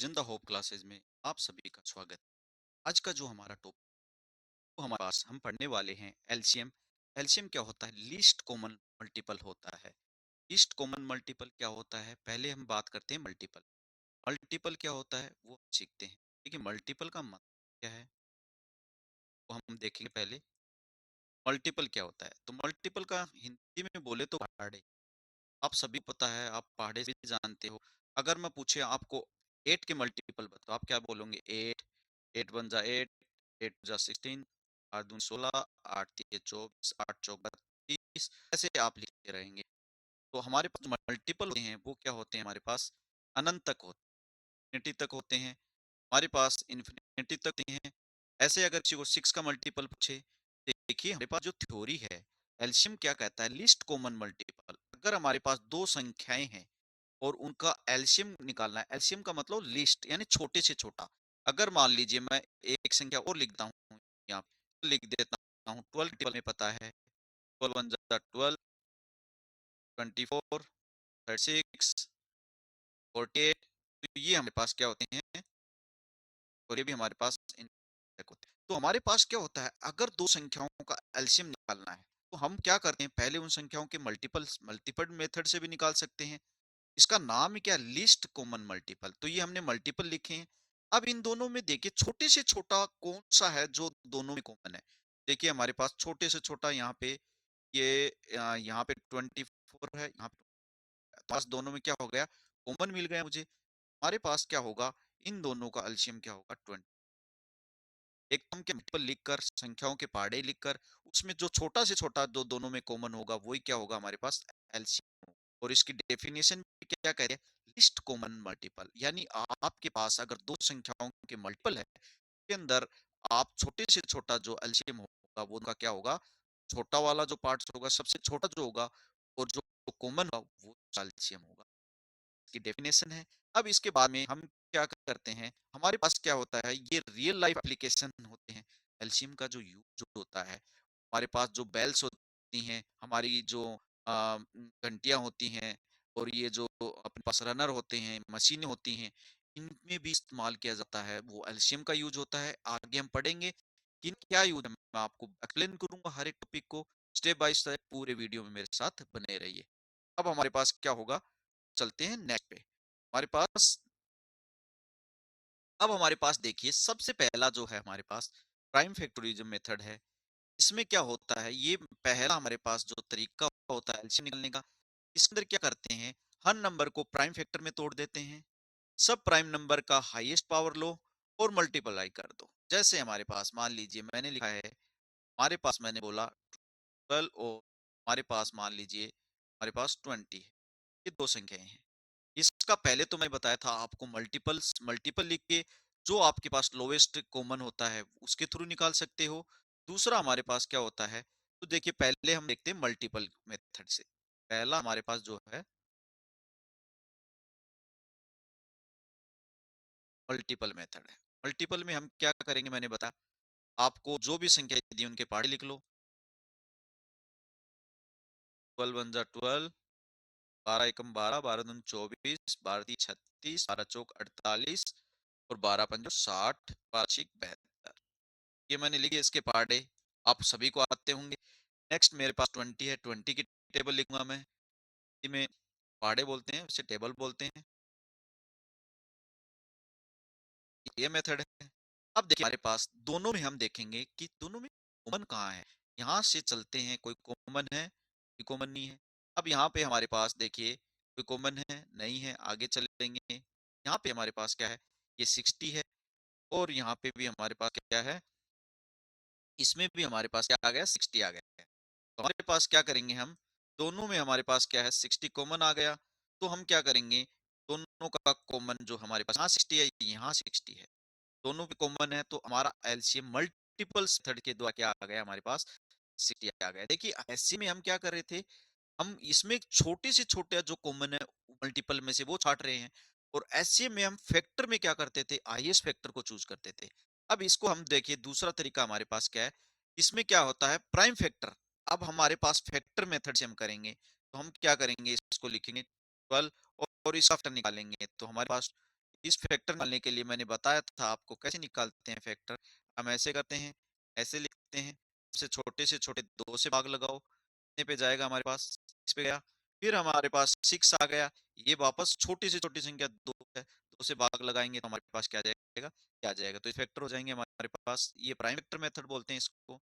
जिंदा hope classes में आप सभी का स्वागत। आज का जो हमारा टॉपिक वो हमारे पास हम पढ़ने वाले हैं एलसीएम। एलसीएम क्या होता है? लीस्ट कॉमन मल्टीपल होता है। लीस्ट कॉमन मल्टीपल क्या होता है? पहले हम बात करते हैं मल्टीपल। मल्टीपल क्या होता है वो हम सीखते हैं। देखिए मल्टीपल का मतलब क्या है वो हम देखेंगे पहले। मल्टीपल क्या होता है? तो मल्टीपल का हिंदी में बोले तो पहाड़े। आप सभी पता है, आप पहाड़े भी जानते हो। अगर मैं पूछे आपको 8 के मल्टीपल बताओ, आप क्या बोलोगे? 8, 8 वन जा 8, 8 जा 16, 8 दूनी 16, 8 तीय 24, 8 चौक 32, ऐसे आप लिखते रहेंगे। तो हमारे पास जो मल्टीपल होते हैं वो क्या होते हैं? हमारे पास अनंत तक होते हैं, इन्फिनिटी तक होते हैं। हमारे पास इन्फिनिटी तक होते हैं। ऐसे अगर किसी को 6 का मल्टीपल पूछे, देखिए हमारे पास जो थ्योरी है, एलसीएम क्या कहता है? Least common multiple. अगर हमारे पास दो संख्याएं हैं और उनका एलसीएम निकालना है, एलसीएम का मतलब लीस्ट यानी छोटे से छोटा। अगर मान लीजिए मैं एक संख्या और लिखता हूँ, यहाँ पे लिख देता हूँ 12 टेबल में पता है, 12 वन जा 12, 24, 36, 48। तो ये हमारे पास क्या होते हैं? और ये भी हमारे पास होते हैं। तो हमारे पास क्या होता है? अगर दो संख्याओं का एलसीएम निकालना है तो हम क्या करते हैं? पहले उन संख्याओं के मल्टीपल्स मल्टीपल मेथड से भी निकाल सकते हैं। इसका नाम ही क्या? List common multiple. तो ये हमने मल्टीपल लिखे हैं। अब इन दोनों में देखिए छोटे से छोटा कौन सा है जो दोनों में कॉमन है। देखिए हमारे पास छोटे से छोटा यहाँ पे ये यहाँ पे 24 है, यहाँ पे पास दोनों में क्या हो गया? कॉमन मिल गया मुझे। हमारे पास क्या होगा? इन दोनों का एलसीएम क्या होगा? 20। एक तो हम क्या मल्टीपल लिखकर संख्याओं के पहाड़े लिखकर उसमें जो छोटा से छोटा जो दोनों में कॉमन होगा वही क्या होगा हमारे पास? एलसीएम। और इसकी डेफिनेशन भी क्या कहते हैं? List common multiple. यानी आपके पास अगर दो संख्याओं के मल्टीपल है के अंदर आप छोटे से छोटा जो एलसीएम होगा वो उनका क्या होगा? छोटा वाला जो पार्ट होगा सबसे छोटा जो होगा और जो कॉमन होगा वो एलसीएम होगा। की डेफिनेशन है। अब इसके बाद में हम क्या करते हैं? हमारे पास क्या होता है? ये रियल लाइफ एप्लीकेशन होते हैं। एलसीएम का जो यूज होता है, हमारे पास जो बेल्स होती हैं, हमारी जो घंटियां होती हैं और ये जो अपने पास रनर होते हैं, मशीनें होती हैं, इनमें भी इस्तेमाल किया जाता है। वो एलसीएम का यूज होता है। आगे हम पढ़ेंगे कि क्या यूज है। मैं आपको एक्सप्लेन करूंगा हर एक टॉपिक को स्टेप बाय स्टेप। पूरे वीडियो में मेरे साथ बने रहिए। अब हमारे पास क्या होगा? चलते हैं नेक्स्ट पे। हमारे पास अब हमारे पास देखिए सबसे पहला जो है हमारे पास प्राइम फैक्टोरिज्म मेथड है। इसमें क्या होता है? ये पहला हमारे पास जो तरीका होता है एलसीएम निकालने का, इसके अंदर क्या करते हैं? हर नंबर को प्राइम फैक्टर में तोड़ देते हैं, सब प्राइम नंबर का हाईएस्ट पावर लो और मल्टीप्लाई कर दो। जैसे हमारे पास मान लीजिए मैंने लिखा है, हमारे पास मैंने बोला 12 और हमारे पास मान लीजिए हमारे पास 20 है। ये दो संख्याएं हैं। इसका पहले तो मैं बताया था आपको मल्टीपल्स मल्टीपल लिख के जो आपके पास लोवेस्ट कॉमन होता है उसके थ्रू निकाल सकते हो। दूसरा हमारे पास क्या होता है? तो देखिए पहले हम देखते हैं मल्टीपल मेथड से। पहला हमारे पास जो है मल्टीपल मेथड है। मल्टीपल में हम क्या करेंगे? मैंने बताया आपको जो भी संख्या दी उनके पहाड़े लिख लो। 12 वन जा 12, 12 एकम 12, 12 दूनी 24, 12 तीय 36, 12 चौक 48 और 12 पंजो 60, 12 छिक 72। ये मैंने लिखे इसके पहाड़े, आप सभी को आते होंगे। नेक्स्ट मेरे पास 20 है, 20 की टेबल लिखूंगा मैं। में पहाड़े बोलते हैं, उसे टेबल बोलते हैं। ये मेथड है। अब देखिए हमारे पास दोनों में हम देखेंगे कि दोनों में कॉमन कहाँ है। यहाँ से चलते हैं, कोई कॉमन है कोई कॉमन नहीं है। अब यहाँ पे हमारे पास देखिए कोई कॉमन है नहीं है, आगे चलेंगे। यहाँ पे हमारे पास क्या है? ये 60 है और यहाँ पे भी हमारे पास क्या है? इसमें भी हमारे पास क्या आ गया? 60 आ गया है। तो हमारे पास क्या करेंगे हम? दोनों में हमारे पास क्या है? 60 कॉमन आ गया। तो हम क्या करेंगे? दोनों का कॉमन जो हमारे पास यहाँ 60 है, यहाँ 60 है, दोनों भी कॉमन है, तो हमारा एलसीएम मल्टीपल्स मेथड के द्वारा क्या आ गया हमारे पास? 60 आ गया। देखिए ऐसे में हम क्या कर रहे थे? हम इसमें छोटे से छोटे जो कॉमन है मल्टीपल में से वो छांट रहे हैं। और ऐसे में हम फैक्टर में क्या करते थे? हाईएस्ट फैक्टर को चूज करते थे। अब इसको हम देखिए दूसरा तरीका हमारे पास क्या है? इसमें क्या होता है? Prime factor. अब हमारे पास फैक्टर मेथड से हम करेंगे तो हम क्या करेंगे? इसको लिखेंगे 12 और इसका फैक्टर निकालेंगे तो हमारे पास इस फैक्टर निकालने के लिए मैंने बताया था आपको कैसे निकालते हैं फैक्टर। हम ऐसे करते हैं, ऐसे लिखते हैं, सबसे छोटे 2 से भाग लगाओ, कितने पे जाएगा हमारे पास 6 पे गया। फिर हमारे पास 6 आ गया, ये वापस छोटी से छोटी संख्या 2 है, 2 से भाग लगाएँगे तो हमारे पास क्या आ जाएगा? क्या आ जाएगा? तो ये फैक्टर हो जाएँगे हमारे पास, ये प्राइम फैक्टर मेथड बोलते हैं इसको,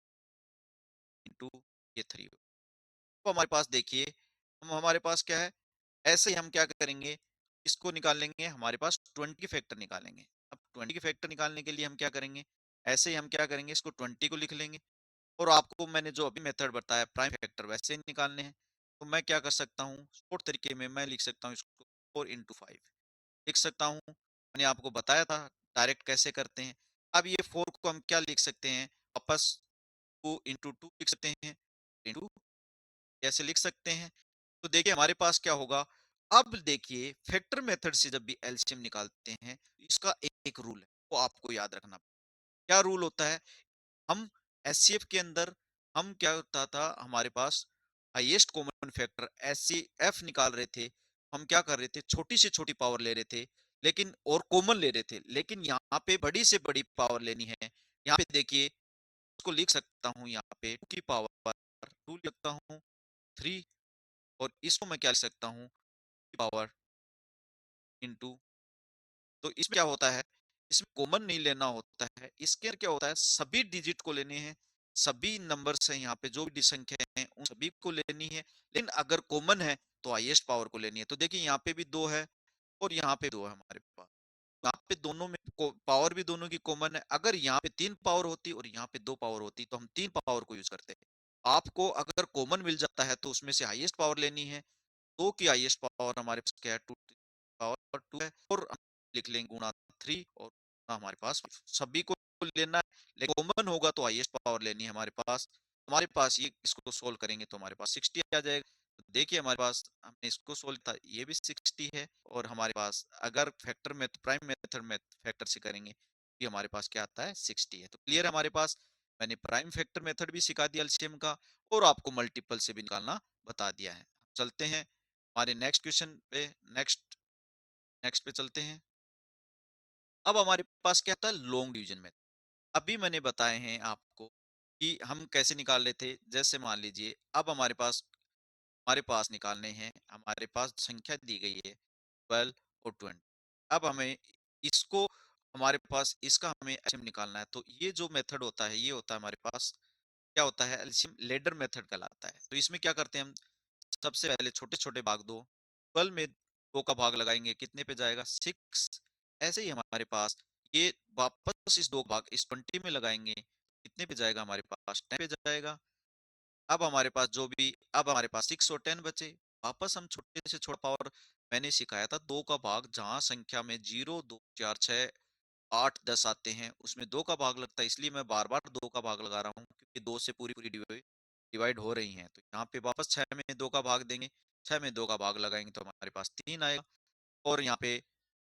इंटू ये 3। तो हमारे पास देखिए, हम हमारे पास क्या है, ऐसे ही हम क्या करेंगे, इसको निकालेंगे, हमारे पास 20 की फैक्टर निकालेंगे। अब 20 की फैक्टर निकालने के लिए हम क्या करेंगे, ऐसे ही हम क्या करेंगे, इसको 20 को लिख लेंगे और आपको मैंने जो अभी मेथड बताया प्राइम फैक्टर वैसे ही निकालने हैं। तो मैं क्या कर सकता हूँ, शॉर्ट तरीके में मैं लिख सकता हूँ इसको 4 इंटू 5 लिख सकता हूँ। मैंने आपको बताया था डायरेक्ट कैसे करते हैं। अब ये 4 को हम क्या लिख सकते हैं, वापस 2 इंटू 2 लिख सकते हैं, इंटू ऐसे लिख सकते हैं। तो देखिए हमारे पास क्या होगा, अब देखिए फैक्टर मेथड से जब भी एलसीएम निकालते हैं, इसका एक रूल है, वो आपको याद रखना। क्या रूल होता है, हम एचसीएफ के अंदर हम क्या होता था हमारे पास हाईएस्ट कॉमन फैक्टर एचसीएफ निकाल रहे थे, हम क्या कर रहे थे, छोटी से छोटी पावर ले रहे थे, लेकिन और कॉमन ले रहे थे, लेकिन यहाँ पे बड़ी से बड़ी पावर लेनी है। यहाँ पे देखिए इसको लिख सकता हूँ, यहाँ पे 2 की पावर 2 लिखता हूँ, 3, और इसको मैं क्या लिख सकता हूँ, पावर इंटू। तो इसमें क्या होता है, इसमें कॉमन नहीं लेना होता है, इसके अंदर क्या होता है, सभी डिजिट को लेने हैं, सभी नंबर्स हैं यहाँ पे जो भी संख्या हैं उन सभी को लेनी है, लेकिन अगर कॉमन है तो हाईएस्ट पावर को लेनी है। तो देखिए यहाँ पे भी 2 है और यहाँ पे 2 है हमारे पास, यहाँ पे दोनों में पावर भी दोनों की कॉमन है। अगर यहाँ पे 3 पावर होती और यहाँ पे 2 पावर होती तो हम 3 पावर को यूज करते हैं। आपको अगर कॉमन मिल जाता है तो उसमें से हाईएस्ट पावर लेनी है, 2 की हाईएस्ट पावर हमारे पास क्या है, 2 पावर 2 है, और हम लिख लेंगे गुणा 3 और गुणा हमारे पास 5। सभी को लेना है, लेकिन कॉमन होगा तो हाईएस्ट पावर लेनी है हमारे पास। हमारे पास ये इसको सोल्व करेंगे तो हमारे पास 60 आ जाएगा। तो देखिए हमारे पास हमने इसको सोल्व था, ये भी 60 है, और हमारे पास अगर फैक्टर में प्राइम मेथड में फैक्टर से करेंगे ये हमारे पास क्या आता है, 60 है। तो क्लियर है हमारे पास, मैंने प्राइम फैक्टर मेथड भी सिखा दिया एलसीएम का, और आपको मल्टीपल से भी निकालना बता दिया है। चलते हैं हमारे नेक्स्ट क्वेश्चन पे, नेक्स्ट नेक्स्ट पे चलते हैं। अब हमारे पास क्या था, लॉन्ग डिवीजन में। अभी मैंने बताए हैं आपको कि हम कैसे निकाल रहे थे। जैसे मान लीजिए अब हमारे पास निकालने हैं, हमारे पास संख्या दी गई है 12 और 20। अब हमें इसको, हमारे पास इसका हमें एलसीएम निकालना है। तो ये जो मेथड होता है, ये होता है हमारे पास क्या होता है, एलसीएम लेडर मेथड कहलाता है। तो इसमें क्या करते हैं हम, सबसे पहले छोटे-छोटे भाग दो, 12 में 2 का भाग लगाएँगे, कितने पे जाएगा, 6। ऐसे ही हमारे पास ये वापस इस 2 भाग इस 20 में लगाएँगे, कितने पे जाएगा हमारे पास, 10 पे जाएगा। अब हमारे पास अब हमारे पास 6 और 10 बचे। वापस हम छोटे से छोटा पावर, मैंने सिखाया था 2 का भाग, जहाँ संख्या में 0, 2, 4, 6, 8, 10 आते हैं, उसमें 2 का भाग लगता है, इसलिए मैं बार-बार 2 का भाग लगा रहा हूँ, क्योंकि 2 से पूरी-पूरी डिवाइड हो रही हैं। तो यहाँ पे वापस 6 में 2 का भाग देंगे, 6 में 2 का भाग लगाएँगे तो हमारे पास 3 आएगा, और यहाँ पे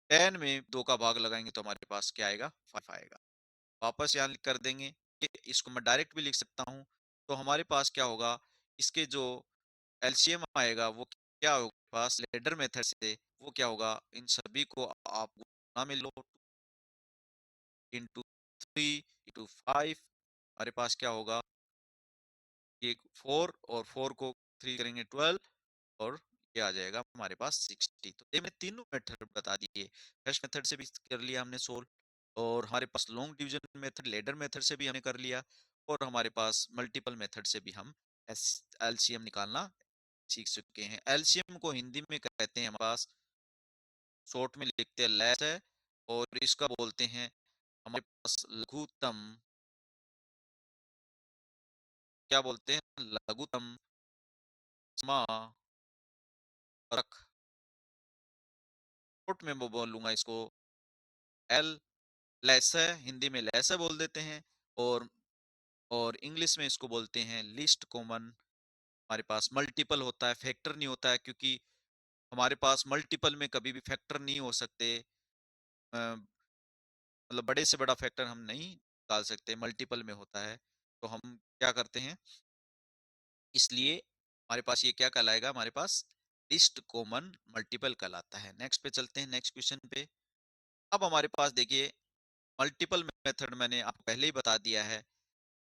10 में 2 का भाग लगाएँगे तो हमारे पास क्या आएगा, 5 आएगा। वापस यहाँ कर देंगे, ये इसको मैं डायरेक्ट भी लिख सकता हूँ। तो हमारे पास क्या होगा, इसके जो एलसीएम आएगा वो क्या होगा, पास लेडर मेथड से वो क्या होगा, इन सभी को आप गुणा में लो, इंटू 3 इंटू 5, हमारे पास क्या होगा, ये 4 और 4 को 3 करेंगे 12, और ये आ जाएगा हमारे पास 60। तो ये मैंने तीनों मेथड बता दिए, फर्स्ट मेथड से भी कर लिया हमने सोल्व, और हमारे पास long division method ladder method से भी हमने कर लिया, और हमारे पास मल्टीपल मेथड से भी हम एलसीएम निकालना सीख चुके हैं। एलसीएम को हिंदी में कहते हैं हमारे पास, शॉर्ट में लिखते हैं लैस है, और इसका बोलते हैं हमारे पास लघुत्तम, क्या बोलते हैं, लघुत्तम रख। शॉर्ट में मैं बोलूंगा इसको एल, लैसा, हिंदी में लैसा बोल देते हैं, और इंग्लिश में इसको बोलते हैं लीस्ट कॉमन। हमारे पास मल्टीपल होता है, फैक्टर नहीं होता है, क्योंकि हमारे पास मल्टीपल में कभी भी फैक्टर नहीं हो सकते। मतलब बड़े से बड़ा फैक्टर हम नहीं निकाल सकते, मल्टीपल में होता है। तो हम क्या करते हैं, इसलिए हमारे पास ये क्या कहलाएगा, हमारे पास लीस्ट कॉमन मल्टीपल कहलाता है। नेक्स्ट पे चलते हैं, नेक्स्ट क्वेश्चन पे। अब हमारे पास देखिए मल्टीपल मेथड मैंने आपको पहले ही बता दिया है।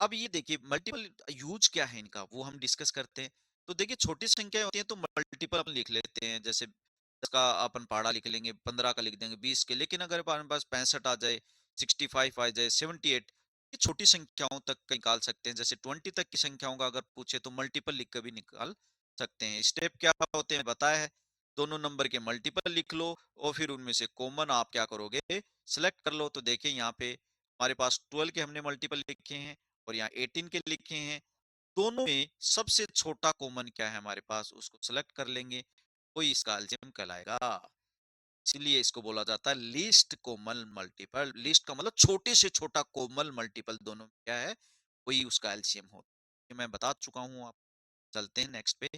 अब ये देखिए मल्टीपल यूज़ क्या है इनका वो हम डिस्कस करते हैं। तो देखिए छोटी संख्याएँ होती हैं तो मल्टीपल अपन लिख लेते हैं, जैसे 10 का अपन पहाड़ा लिख लेंगे, 15 का लिख देंगे, 20 के, लेकिन अगर हमारे पास 65 आ जाए, 65 आ जाए, 78, ये छोटी संख्याओं तक का निकाल सकते हैं। जैसे 20 तक की संख्याओं का अगर पूछे तो मल्टीपल लिख कर भी निकाल सकते हैं। स्टेप क्या होते हैं बताया है, दोनों नंबर के मल्टीपल लिख लो और फिर उनमें से कॉमन आप क्या करोगे, सेलेक्ट कर लो। तो देखिए यहाँ पे हमारे पास 12 के हमने मल्टीपल लिखे हैं और यहाँ 18 के लिखे हैं। दोनों में सबसे छोटा कॉमन क्या है हमारे पास, उसको सेलेक्ट कर लेंगे, वही इसका एलसीएम कहलाएगा। इसीलिए इसको बोला जाता है लीस्ट कॉमन मल्टीपल। लीस्ट का मतलब छोटे से छोटा कॉमन मल्टीपल, दोनों में क्या है, वही उसका एलसीएम होता है। ये मैं बता चुका हूँ। आप चलते हैं नेक्स्ट पे।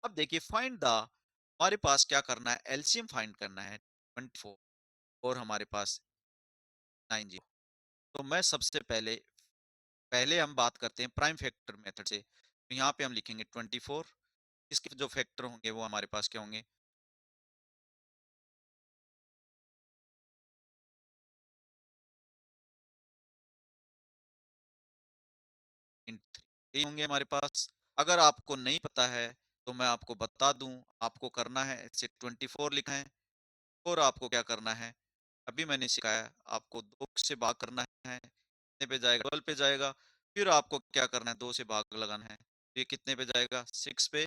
अब देखिए फाइंड द, हमारे पास क्या करना है, एलसीएम फाइंड करना है 24 और हमारे पास 90। तो मैं सबसे पहले पहले हम बात करते हैं प्राइम फैक्टर मेथड से। तो यहाँ पे हम लिखेंगे 24, इसके जो फैक्टर होंगे वो हमारे पास क्या होंगे, इन 3 होंगे हमारे पास। अगर आपको नहीं पता है तो मैं आपको बता दूं, आपको करना है ऐसे 24 लिखना है और आपको क्या करना है, अभी मैंने सिखाया, आपको 2 से भाग करना है, कितने पे जाएगा, 12 पे जाएगा। फिर आपको क्या करना है, 2 से भाग लगाना है, ये कितने पे जाएगा, 6 पे।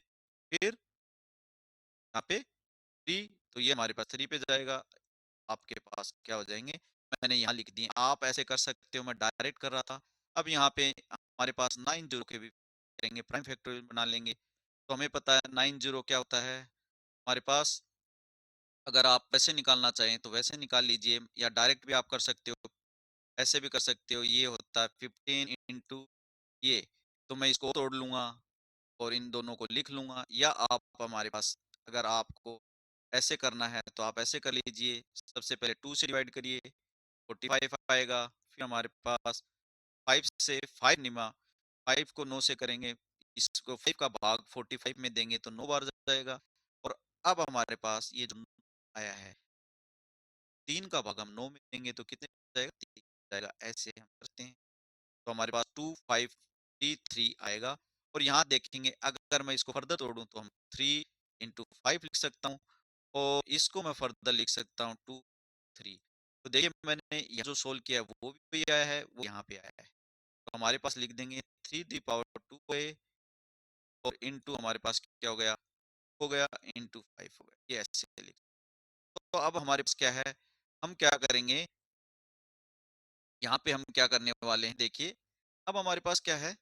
फिर यहाँ पे 3, तो ये हमारे पास 3 पे जाएगा। आपके पास क्या हो जाएँगे, मैंने यहाँ लिख दिए। आप ऐसे कर सकते हो, मैं डायरेक्ट कर रहा था। अब यहाँ पे हमारे पास 9 ज़ीरो के भी करेंगे, प्राइम फैक्टोरियल बना लेंगे। तो हमें पता है 9 ज़ीरो क्या होता है हमारे पास। अगर आप वैसे निकालना चाहें तो वैसे निकाल लीजिए या डायरेक्ट भी आप कर सकते हो, ऐसे भी कर सकते हो। ये होता है 15 इंटू ये, तो मैं इसको तोड़ लूँगा और इन दोनों को लिख लूँगा, या आप हमारे पास अगर आपको ऐसे करना है तो आप ऐसे कर लीजिए। सबसे पहले 2 से डिवाइड करिए, 45 आएगा। फिर हमारे पास 5 से 5 निमा, 5 को 9 से करेंगे, इसको 5 का भाग 45 में देंगे तो 9 बार जाएगा। और अब हमारे पास ये जो आया है, 3 का भाग हम 9 में देंगे तो कितने जाएगा, 3 जाएगा। ऐसे हम करते हैं तो हमारे पास 2 5 3 3 आएगा। और यहाँ देखेंगे अगर मैं इसको फर्दर तोड़ूं तो हम 3 इंटू 5 लिख सकता हूँ और इसको मैं फर्दर लिख सकता हूँ 2 3। तो देखिए मैंने यहाँ जो सोल्व किया है वो भी आया है, वो यहाँ पे आया है। तो हमारे पास लिख देंगे 3 दी पावर 2 है और इंटू हमारे पास क्या हो गया इंटू 5 हो गया। ये ऐसे लिख। तो अब हमारे पास क्या है, हम क्या करेंगे, यहाँ पे हम क्या करने वाले हैं देखिए। अब हमारे पास क्या है,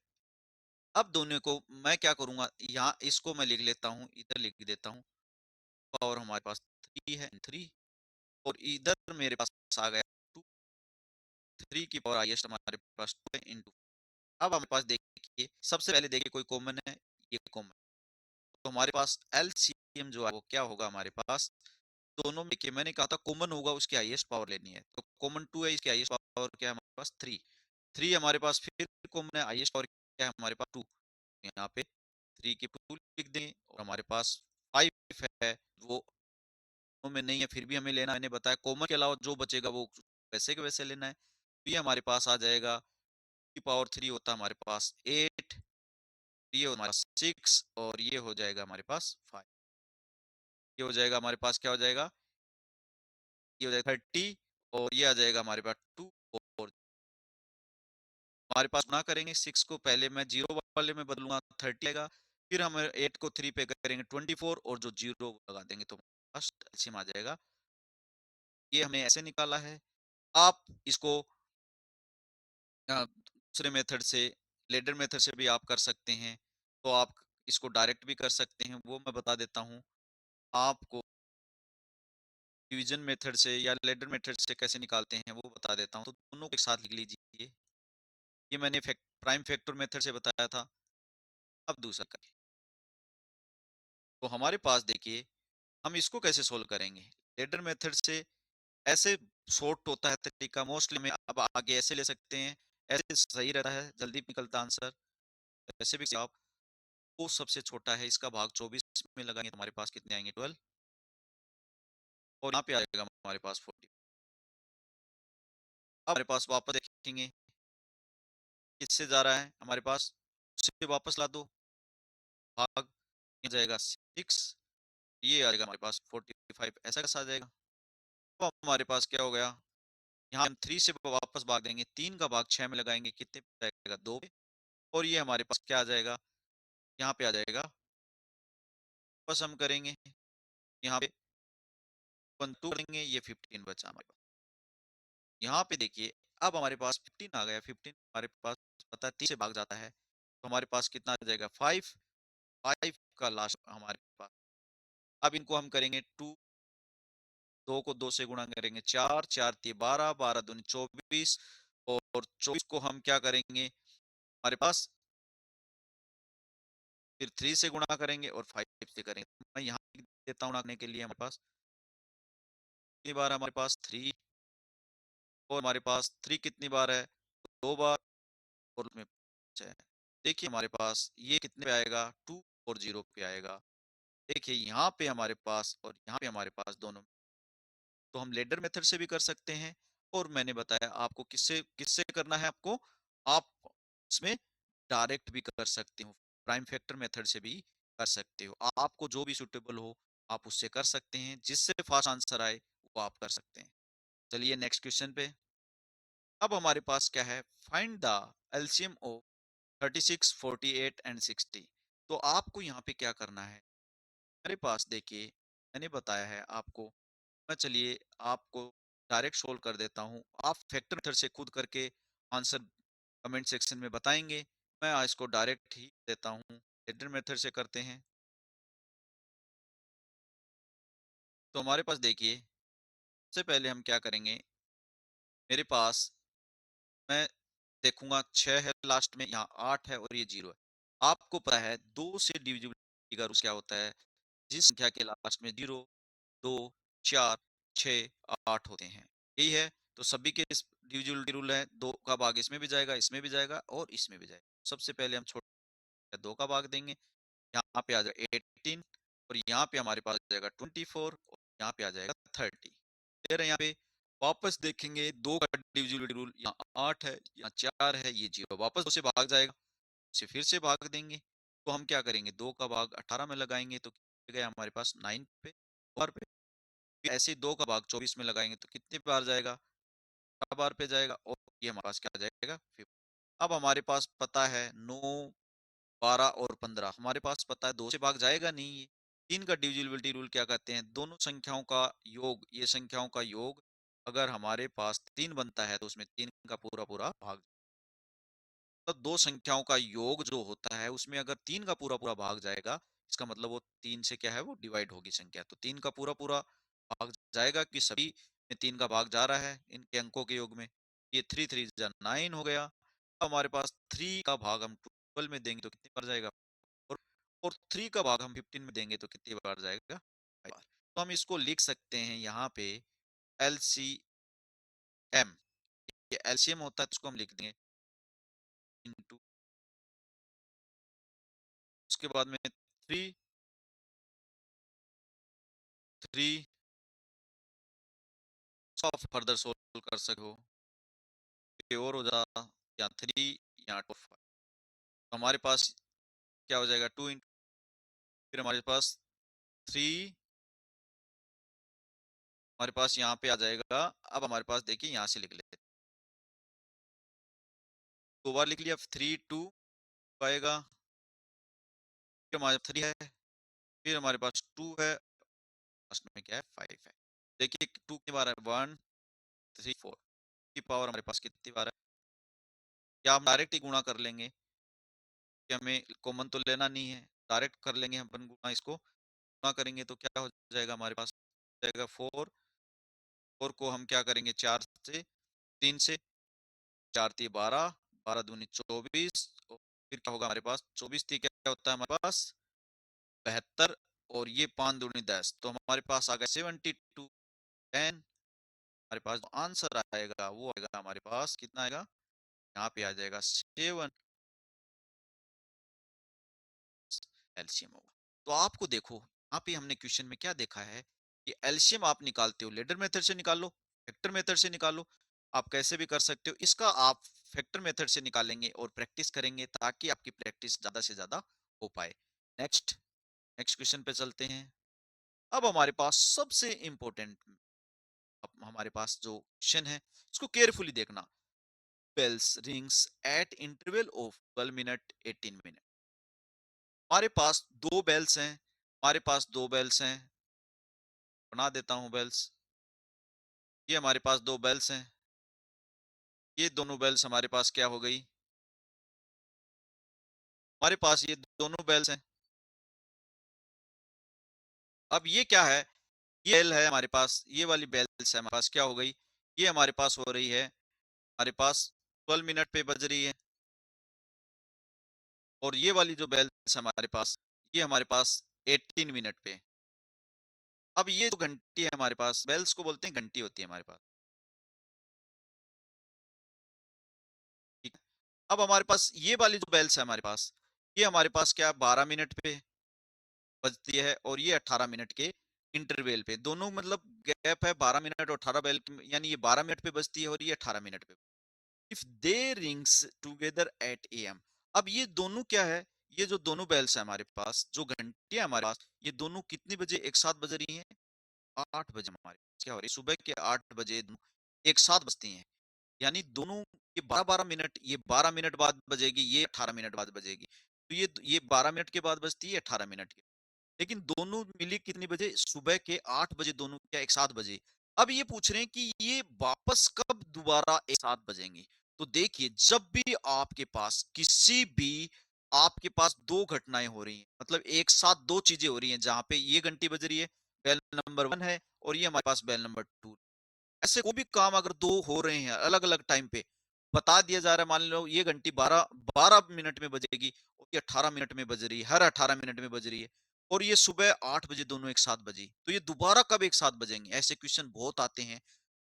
अब दोनों को मैं क्या करूंगा, यहाँ इसको मैं लिख लेता हूँ, इधर लिख देता हूँ। पावर हमारे पास 3 है, 3, और इधर मेरे पास आ गया 2। 3 की पावर हाईएस्ट हमारे पास 2 है इंटू। अब हमारे पास देखिए सबसे पहले देखिए कोई कॉमन है, ये कॉमन। तो हमारे पास एलसीएम जो है वो क्या होगा हमारे पास, दोनों में देखिए मैंने कहा था कॉमन होगा उसकी हाईएस्ट पावर लेनी है। तो कॉमन 2 है, इसकी हाईएस्ट पावर क्या है हमारे पास 3। 3 हमारे पास फिर कॉमन है, हाईएस्ट पावर क्या है हमारे पास 2। यहाँ पे 3 की 2 लिख देंगे और हमारे पास 5 है, वो में नहीं है फिर भी हमें लेना है। मैंने बताया कॉमन के अलावा जो बचेगा वो वैसे के वैसे लेना है। तो ये हमारे पास आ जाएगा, की पावर 3 होता है हमारे पास 8, ये हमारे पास 6 और ये हो जाएगा हमारे पास 5। ये हो जाएगा हमारे पास क्या हो जाएगा, ये हो जाएगा 30 और ये आ जाएगा हमारे पास 2 और हमारे पास गुणा करेंगे 6 को, पहले मैं 0 वाले में बदलूँगा 30 आएगा। फिर हम 8 को 3 पे करेंगे 24 और जो 0 लगा देंगे तो फर्स्ट एलसीएम आ जाएगा। ये हमने ऐसे निकाला है। आप इसको दूसरे मेथड से, लेडर मेथड से भी आप कर सकते हैं। तो आप इसको डायरेक्ट भी कर सकते हैं, वो मैं बता देता हूँ। आपको डिवीजन मेथड से या लेडर मेथड से कैसे निकालते हैं वो बता देता हूँ। तो दोनों को एक साथ लिख लीजिए। ये मैंने प्राइम फैक्टर मेथड से बताया था। अब दूसरा करिए। तो हमारे पास देखिए हम इसको कैसे सोल्व करेंगे। लेडर मेथड से ऐसे शॉर्ट होता है तरीका, मोस्टली में अब आगे ऐसे ले सकते हैं, ऐसे सही रहता है, जल्दी निकलता आंसर। वैसे भी आप, वो सबसे छोटा है, इसका भाग 24 में लगाएंगे तो हमारे पास कितने आएंगे 12, और यहाँ पे आएगा हमारे पास 40। अब हमारे पास वापस देखेंगे किससे जा रहा है हमारे पास, उससे वापस ला दो, भाग ये जाएगा 6, ये आ जाएगा हमारे पास 45, ऐसा कैसा आ जाएगा। तो हमारे पास क्या हो गया, यहाँ हम 3 से वापस भाग देंगे, 3 का भाग 6 में लगाएंगे, कितने पे जाएगा 2 पे, और ये हमारे पास क्या आ जाएगा, यहाँ पे आ जाएगा, बस हम करेंगे यहाँ पे 1 2 करेंगे, ये 15 बचा हमारे पास। यहाँ पे देखिए अब हमारे पास 15 आ गया, 15 हमारे पास पता है 3 से भाग जाता है, तो हमारे पास कितना आ जाएगा 5, 5 का लास्ट हमारे पास। अब इनको हम करेंगे 2, 2 को 2 से गुणा करेंगे 4, 4 3 12, 12 दूनी 24, और 24 को हम क्या करेंगे हमारे पास फिर 3 से गुणा करेंगे और 5 से करेंगे। मैं यहाँ लिख देता हूँ गुणा के लिए हमारे पास कितनी बार है, हमारे पास 3, और हमारे पास 3 कितनी बार है 2 बार, और उसमें 5 है। देखिए हमारे पास ये कितने पे आएगा 2 और 0 पे आएगा। देखिए यहाँ पे हमारे पास और यहाँ पे हमारे पास दोनों, तो हम लेडर मेथड से भी कर सकते हैं, और मैंने बताया आपको किससे किससे करना है आपको, आप इसमें डायरेक्ट भी कर सकते हो, प्राइम फैक्टर मेथड से भी कर सकते हो, आपको जो भी सुटेबल हो आप उससे कर सकते हैं, जिससे फास्ट आंसर आए वो आप कर सकते हैं। चलिए नेक्स्ट क्वेश्चन पे। अब हमारे पास क्या है, find the LCM of 36, 48 and 60। तो आपको यहाँ पे क्या करना है, मेरे पास देखिए मैंने बताया है आपको, मैं चलिए आपको डायरेक्ट सोल्व कर देता हूँ, आप फैक्टर मेथड से खुद करके आंसर कमेंट सेक्शन में बताएंगे, मैं आज इसको डायरेक्ट ही देता हूँ, लेडर मेथड से करते हैं। तो हमारे पास देखिए सबसे पहले हम क्या करेंगे, मेरे पास मैं देखूंगा 6 है लास्ट में, यहाँ 8 है और ये 0 है। आपको पता है 2 से डिविजिबल का रूल क्या होता है, जिस संख्या के लास्ट में 0, 2, 4, 6, 8 होते हैं, यही है। तो सभी के इस डिविजिबिलिटी रूल है, 2 का भाग इसमें भी जाएगा, इसमें भी जाएगा और इसमें भी जाएगा। सबसे पहले हम छोटा 2 का भाग देंगे, यहाँ पे आ जाएगा 18, और यहाँ पे हमारे पास आ जाएगा 24, और यहाँ पे आ जाएगा 30। फिर यहाँ पे वापस देखेंगे 2 का डिविजिबिलिटी रूल, यहाँ 8 है, यहाँ 4 है, ये 0, वापस 2 से भाग जाएगा, उसे फिर से भाग देंगे। तो हम क्या करेंगे, 2 का भाग 18 में लगाएंगे तो कितने गया हमारे पास 9 पे, और पे फिर ऐसे ही 2 का भाग 24 में लगाएंगे तो कितने बार जाएगा, 4 बार पे जाएगा, और ये हमारे पास क्या आ जाएगा 50। अब हमारे पास पता है 9, 12 और 15, हमारे पास पता है 2 से भाग जाएगा नहीं ये। 3 का डिविजिबिलिटी रूल क्या कहते हैं, दोनों संख्याओं का योग, ये संख्याओं का योग अगर हमारे पास 3 बनता है तो उसमें 3 का पूरा पूरा भाग, तो 2 संख्याओं का योग जो होता है उसमें अगर 3 का पूरा पूरा भाग जाएगा, इसका मतलब वो 3 से क्या है वो डिवाइड होगी संख्या, तो 3 का पूरा पूरा भाग जाएगा कि सभी में 3 का भाग जा रहा है इनके अंकों के योग में। ये 3 3 जा 9 हो गया। अब हमारे पास 3 का भाग हम 12 में देंगे तो कितनी बार जाएगा, और 3 का भाग हम 15 में देंगे तो कितनी बार जाएगा, 5 बार। तो हम इसको लिख सकते हैं यहाँ पे एलसीएम, ये एलसीएम होता है तो उसको हम लिख देंगे इनटू, उसके बाद में 3 3 आप फर्दर सोल्व कर सको, ये और हो जा, या 3 या 2 5, हमारे पास क्या हो जाएगा 2 इंटू, फिर हमारे पास 3, हमारे पास यहाँ पे आ जाएगा। अब हमारे पास देखिए यहाँ से लिख लेते, 2 बार लिख लिया, 3 2 आएगा, फिर हमारे 3 है, फिर हमारे पास 2 है, लास्ट में क्या है 5 है। देखिए 2 कितनी बार है 1 3 4 की पावर हमारे पास कितनी बार है, या हम डायरेक्ट ही गुणा कर लेंगे कि हमें कॉमन तो लेना नहीं है, डायरेक्ट कर लेंगे हम अपन गुणा, इसको गुणा करेंगे तो क्या हो जाएगा हमारे पास जाएगा 4, 4 को हम क्या करेंगे 4 से 3 से, 4 3 12, 12 दूनी 24, और फिर क्या होगा हमारे पास 24 3 क्या होता है हमारे पास 72, और ये 5 दूनी 10, तो हमारे पास आ गया 72 10। हमारे पास जो आंसर आएगा वो आएगा हमारे पास कितना आएगा, यहाँ पे आ जाएगा 7 एलसीएम होगा। तो आपको देखो यहाँ पे हमने क्वेश्चन में क्या देखा है कि एलसीएम आप निकालते हो लेडर मेथड से निकाल लो, वेक्टर मेथड से निकालो, आप कैसे भी कर सकते हो। इसका आप फैक्टर मेथड से निकालेंगे और प्रैक्टिस करेंगे ताकि आपकी प्रैक्टिस ज़्यादा से ज़्यादा हो पाए। नेक्स्ट नेक्स्ट क्वेश्चन पे चलते हैं। अब हमारे पास सबसे इम्पोर्टेंट अब हमारे पास जो क्वेश्चन है इसको केयरफुली देखना। Bells rings at interval of 12 minute 18 minute. हमारे पास दो बेल्स हैं, हमारे पास दो बेल्स हैं, बना देता हूं बेल्स। ये हमारे पास दो बेल्स हैं, ये दोनों बेल्स हमारे पास क्या हो गई, हमारे पास ये दोनों बेल्स हैं। अब ये क्या है, ये बेल है हमारे पास, ये वाली बेल्स है हमारे पास क्या हो गई, ये हमारे पास हो रही है, हमारे पास 12 मिनट पे बज रही है। और ये वाली जो बेल्स हमारे पास, ये हमारे पास 18 मिनट पे। अब ये जो घंटी है हमारे पास, बेल्स को बोलते हैं, घंटी होती है हमारे पास, ठीक है। अब हमारे पास ये वाली जो बेल्स है हमारे पास, ये हमारे पास क्या 12 मिनट पे बजती है और ये 18 मिनट के इंटरवल पे, दोनों मतलब गैप है 12 मिनट और 18 बेल, यानी ये 12 मिनट पे बजती है और ये 18 मिनट पे। If they rings together at M. अब ये दोनों क्या है, ये जो दोनों बेल्स है हमारे पास, जो घंटियां हमारे पास, ये दोनों कितने बजे एक साथ बज रही हैं, 8 बजे हमारे पास क्या हो रही है, सुबह के 8 बजे एक साथ बजती हैं। यानी दोनों, ये 12-12 मिनट, ये 12 मिनट बाद बजेगी, ये 18 मिनट बाद बजेगी, तो ये 12 मिनट के बाद बजती है, 18 मिनट के, लेकिन दोनों मिली कितने बजे, सुबह के 8 बजे, दोनों क्या एक साथ बजे। अब ये पूछ रहे हैं कि ये वापस कब दोबारा एक साथ बजेंगी। तो देखिए, जब भी आपके पास किसी भी, आपके पास दो घटनाएं हो रही हैं, मतलब एक साथ दो चीजें हो रही हैं, जहां पे ये घंटी बज रही है, बेल नंबर 1 है, और ये हमारे पास बेल नंबर 2, ऐसे कोई भी काम अगर दो हो रहे हैं अलग अलग टाइम पे, बता दिया जा रहा है, मान लो ये घंटी 12 12 मिनट में बजेगी और ये 18 मिनट में बज रही है, हर 18 मिनट में बज रही है, और ये सुबह 8 बजे दोनों एक साथ बजी, तो ये दोबारा कब एक साथ बजेंगे। ऐसे क्वेश्चन बहुत आते हैं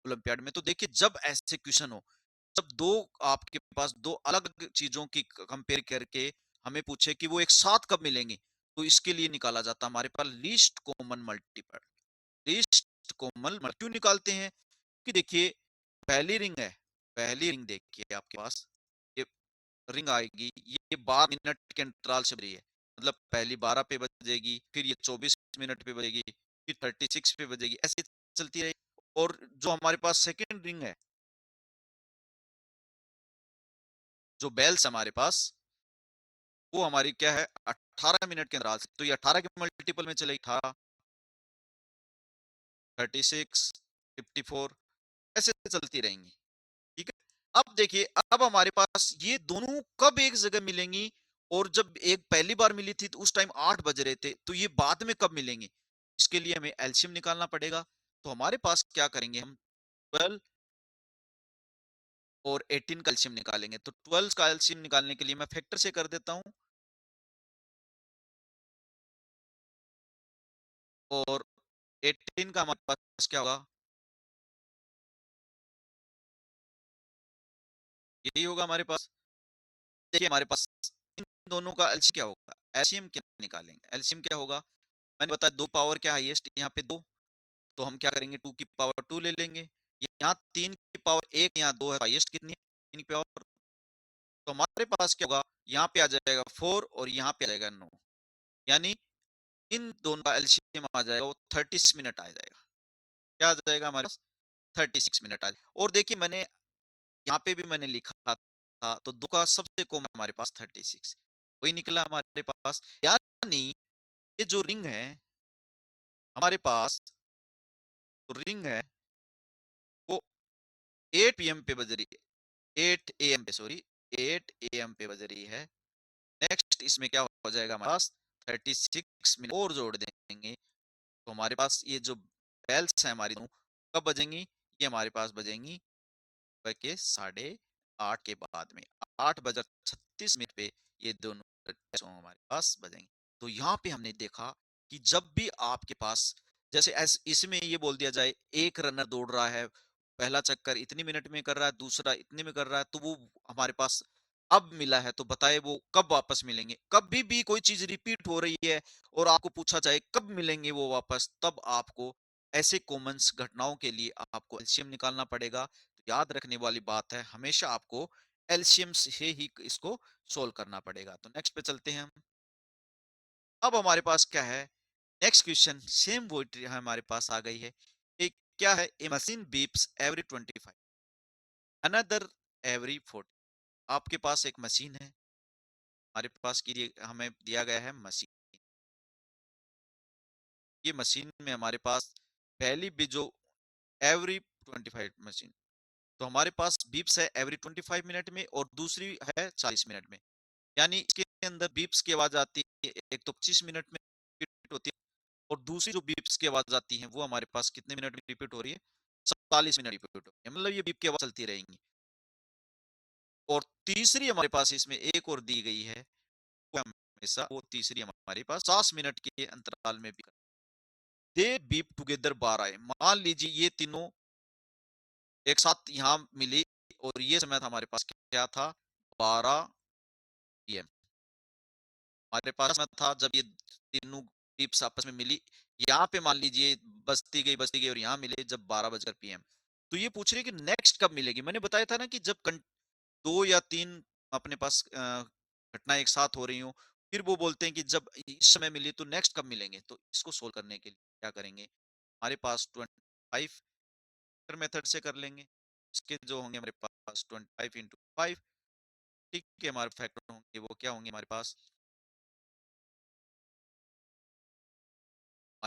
ओलंपियाड में। तो देखिए, जब ऐसे क्वेश्चन हो, जब दो, आपके पास दो अलग चीजों की कंपेयर करके हमें पूछे कि वो एक साथ कब मिलेंगी, तो इसके लिए निकाला जाता है हमारे पास least common multiple. Least common क्यों निकालते हैं, कि देखिए, पहली रिंग है, पहली रिंग देखिए आपके पास, ये रिंग आएगी, ये 12 मिनट के अंतराल से बजी है, मतलब पहली 12 पे बजेगी, फिर ये 24 मिनट पे बजेगी, फिर 36 पे बजेगी, ऐसे चलती रहेगी। और जो हमारे पास सेकेंड रिंग है, जो बेल्स हमारे पास, वो हमारी क्या है, 18 मिनट के अंतराल से, तो ये 18 के मल्टीपल में चलेगी, 18, 36, 54, ऐसे चलती रहेंगी, ठीक है। अब देखिए, अब हमारे पास ये दोनों कब एक जगह मिलेंगी, और जब एक पहली बार मिली थी तो उस टाइम 8 बज रहे थे, तो ये बाद में कब मिलेंगे, इसके लिए हमें एलसीएम निकालना पड़ेगा। तो हमारे पास क्या करेंगे हम, 12 और 18 का एलसीएम निकालेंगे। तो 12 का एलसीएम निकालने के लिए मैं फैक्टर से कर देता हूं, और 18 का हमारे पास क्या होगा, यही होगा हमारे पास। देखिए, हमारे पास इन दोनों का एलसीएम क्या होगा, एलसीएम क्या निकालेंगे, एलसीएम क्या होगा, मैंने बताया दो पावर क्या हाईएस्ट, यहाँ पे दो, तो हम क्या करेंगे, 2 की पावर 2 ले लेंगे। यहाँ 3 की पावर 1, यहाँ 2 है, हाईएस्ट कितनी है, 3 की पावर। तो हमारे पास क्या होगा, यहाँ पे आ जाएगा 4 और यहाँ पे आ जाएगा 9, यानी इन दोनों का एलसीएम आ जाएगा, वो 36 मिनट आ जाएगा। क्या आ जाएगा हमारे पास, 36 मिनट आ जाएगा। और देखिए, मैंने यहाँ पे भी मैंने लिखा था, तो दो का सबसे कम हमारे पास 36, वही निकला हमारे पास। यानी ये जो रिंग है हमारे पास, तो रिंग है वो 8 पीएम पे बज रही है, 8 एएम पे, सॉरी, 8 एएम पे बज रही है। नेक्स्ट इसमें क्या हो जाएगा, हमारे पास 36 मिनट और जोड़ देंगे, तो हमारे पास ये जो बेल्स है हमारी दोनों, कब बजेंगी, ये हमारे पास बजेंगी सुबह के 8:30 के बाद में, 8:36 पे ये दोनों हमारे पास बजेंगे। तो यहाँ पे हमने देखा कि जब भी आपके पास, जैसे इसमें ये बोल दिया जाए, एक रनर दौड़ रहा है, पहला चक्कर इतनी मिनट में कर रहा है, दूसरा इतने में कर रहा है, तो वो हमारे पास अब मिला है, तो बताए वो कब वापस मिलेंगे। कभी भी कोई चीज रिपीट हो रही है और आपको पूछा जाए कब मिलेंगे वो वापस, तब आपको ऐसे कॉमन्स घटनाओं के लिए आपको एलसीएम निकालना पड़ेगा। याद रखने वाली बात है, हमेशा आपको एलसीएम से ही इसको सोल्व करना पड़ेगा। तो नेक्स्ट पे चलते हैं हम। अब हमारे पास क्या है, नेक्स्ट क्वेश्चन सेम वही हमारे पास आ गई है। एक क्या है, a machine beeps every 25, another every 40। आपके पास एक मशीन है, हमारे पास की हमें दिया गया है मशीन। ये मशीन में हमारे पास पहली भी जो एवरी 25 मशीन, तो हमारे पास बीप्स है एवरी 25 मिनट में और दूसरी है 40 मिनट में। यानी इसके अंदर बीप्स की आवाज आती है, एक तो 25 मिनट में रिपीट होती है और दूसरी जो बीप्स की आवाज आती है वो हमारे पास कितने मिनट में रिपीट हो रही है, 47 मिनट रिपीट हो रही है। मतलब ये बीप की आवाज चलती रहेंगी। और तीसरी हमारे पास इसमें एक और दी गई है, वो हमेशा वो तीसरी हमारे पास 50 मिनट के अंतराल में भी दे बीप टुगेदर 12 है। मान लीजिए ये तीनों एक साथ यहाँ मिली और ये समय था हमारे पास क्या था, 12 पीएम। हमारे पास समय था जब ये तीनों बीप्स आपस में मिली, यहाँ पे मान लीजिए बजती गई और यहाँ मिले जब 12 बजकर पीएम। तो ये पूछ रही है कि नेक्स्ट कब मिलेगी। मैंने बताया था ना कि जब दो या तीन अपने पास घटना एक साथ हो रही हो, फिर वो बोलते हैं कि जब इस समय मिली तो नेक्स्ट कब मिलेंगे। तो इसको सोल्व करने के लिए क्या करेंगे, हमारे पास 25 मेथड से कर लेंगे। इसके जो होंगे हमारे पास 25 × 5, ठीक है। हमारे फैक्टर होंगे वो क्या होंगे, हमारे